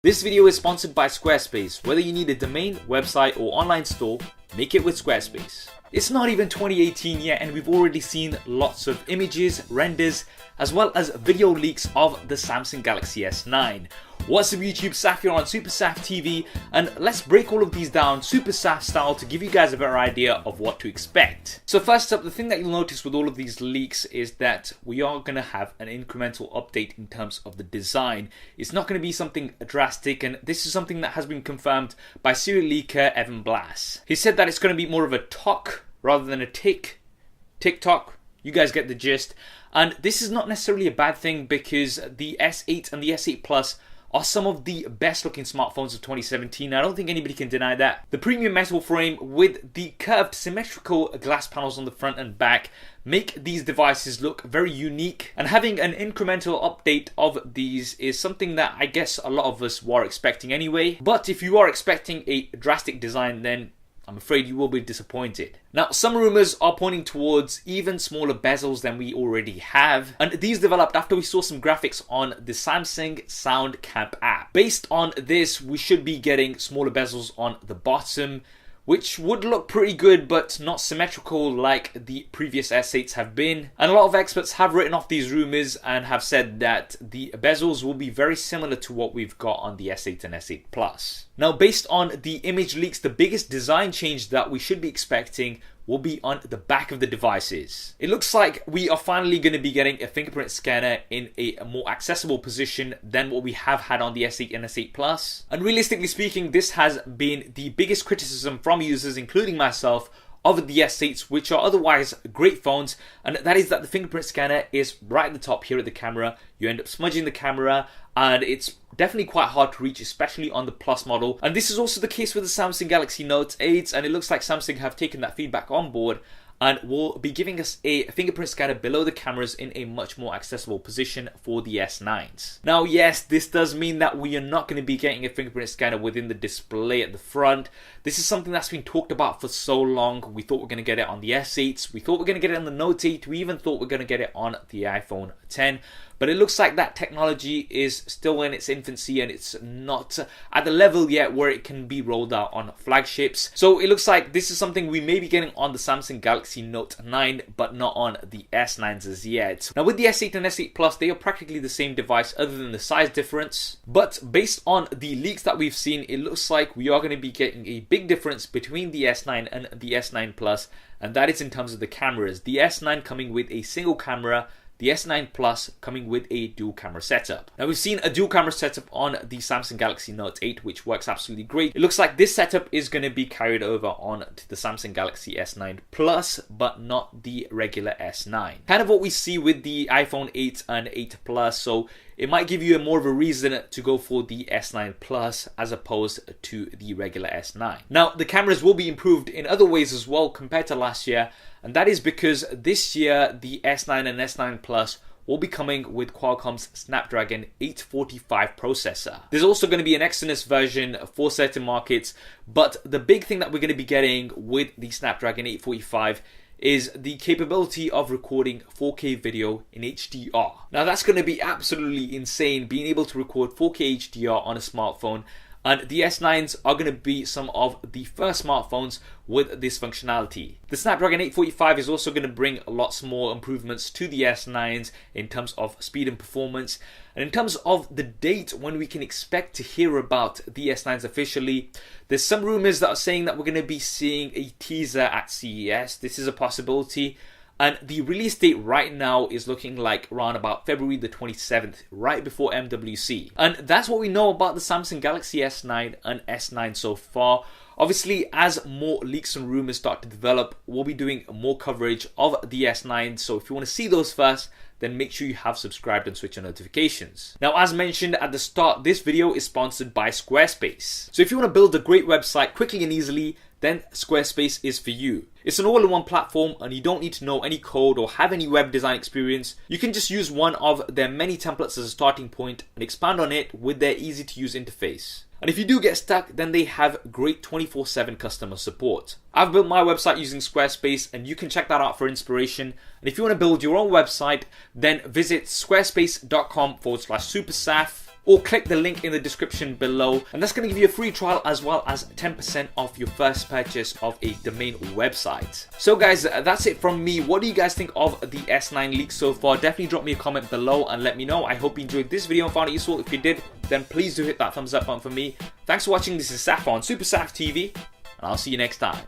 This video is sponsored by Squarespace. Whether you need a domain, website, or online store, make it with Squarespace. It's not even 2018 yet and we've already seen lots of images, renders, as well as video leaks of the Samsung Galaxy S9. What's up YouTube, Saf here on SuperSaf TV, and let's break all of these down SuperSaf style to give you guys a better idea of what to expect. So first up, the thing that you'll notice with all of these leaks is that we are going to have an incremental update in terms of the design. It's not going to be something drastic, and this is something that has been confirmed by serial leaker Evan Blass. He said that it's going to be more of a talk rather than a TikTok. You guys get the gist. And this is not necessarily a bad thing because the S8 and the S8 Plus are some of the best looking smartphones of 2017. I don't think anybody can deny that. The premium metal frame with the curved symmetrical glass panels on the front and back make these devices look very unique, and having an incremental update of these is something that I guess a lot of us were expecting anyway. But if you are expecting a drastic design, then I'm afraid you will be disappointed. Now, some rumors are pointing towards even smaller bezels than we already have, and these developed after we saw some graphics on the Samsung Sound Camp app. Based on this, we should be getting smaller bezels on the bottom, which would look pretty good but not symmetrical like the previous S8s have been. And a lot of experts have written off these rumors and have said that the bezels will be very similar to what we've got on the S8 and S8 Plus. Now, based on the image leaks, the biggest design change that we should be expecting will be on the back of the devices. It looks like we are finally going to be getting a fingerprint scanner in a more accessible position than what we have had on the S8 and S8 Plus. And realistically speaking, this has been the biggest criticism from users, including myself, of the S8s, which are otherwise great phones, and that is that the fingerprint scanner is right at the top here at the camera. You end up smudging the camera, and it's definitely quite hard to reach, especially on the Plus model. And this is also the case with the Samsung Galaxy Note 8, and it looks like Samsung have taken that feedback on board and will be giving us a fingerprint scanner below the cameras in a much more accessible position for the S9s. Now, yes, this does mean that we are not going to be getting a fingerprint scanner within the display at the front. This is something that's been talked about for so long. We thought we were going to get it on the S8s. We thought we were going to get it on the Note 8. We even thought we were going to get it on the iPhone 10. But it looks like that technology is still in its infancy and it's not at the level yet where it can be rolled out on flagships. So it looks like this is something we may be getting on the Samsung Galaxy Note 9, but not on the S9s as yet. Now, with the S8 and S8 Plus, they are practically the same device other than the size difference. But based on the leaks that we've seen, it looks like we are going to be getting a big difference between the S9 and the S9 Plus, and that is in terms of the cameras. The S9 coming with a single camera, the S9 Plus coming with a dual camera setup. Now, we've seen a dual camera setup on the Samsung Galaxy Note 8, which works absolutely great. It looks like this setup is going to be carried over on to the Samsung Galaxy S9 Plus, but not the regular S9. Kind of what we see with the iPhone 8 and 8 Plus, so it might give you more of a reason to go for the S9 Plus as opposed to the regular S9. Now, the cameras will be improved in other ways as well compared to last year, and that is because this year the S9 and S9 Plus will be coming with Qualcomm's Snapdragon 845 processor. There's also going to be an Exynos version for certain markets, but the big thing that we're going to be getting with the Snapdragon 845 is the capability of recording 4K video in HDR. Now, that's going to be absolutely insane, being able to record 4K HDR on a smartphone. And the S9s are going to be some of the first smartphones with this functionality. The Snapdragon 845 is also going to bring lots more improvements to the S9s in terms of speed and performance. And in terms of the date when we can expect to hear about the S9s officially, there's some rumors that are saying that we're going to be seeing a teaser at CES. This is a possibility. And the release date right now is looking like around about February the 27th, right before MWC. And that's what we know about the Samsung Galaxy S9 and S9 so far. Obviously, as more leaks and rumors start to develop, we'll be doing more coverage of the S9. So if you want to see those first, then make sure you have subscribed and switch on notifications. Now, as mentioned at the start, this video is sponsored by Squarespace. So if you want to build a great website quickly and easily, then Squarespace is for you. It's an all-in-one platform and you don't need to know any code or have any web design experience. You can just use one of their many templates as a starting point and expand on it with their easy-to-use interface. And if you do get stuck, then they have great 24/7 customer support. I've built my website using Squarespace and you can check that out for inspiration. And if you want to build your own website, then visit squarespace.com/SuperSaf or click the link in the description below, and that's going to give you a free trial as well as 10% off your first purchase of a domain website. So guys, that's it from me. What do you guys think of the S9 leak so far? Definitely drop me a comment below and let me know. I hope you enjoyed this video and found it useful. If you did, then please do hit that thumbs up button for me. Thanks for watching. This is Saf on SuperSaf TV, and I'll see you next time.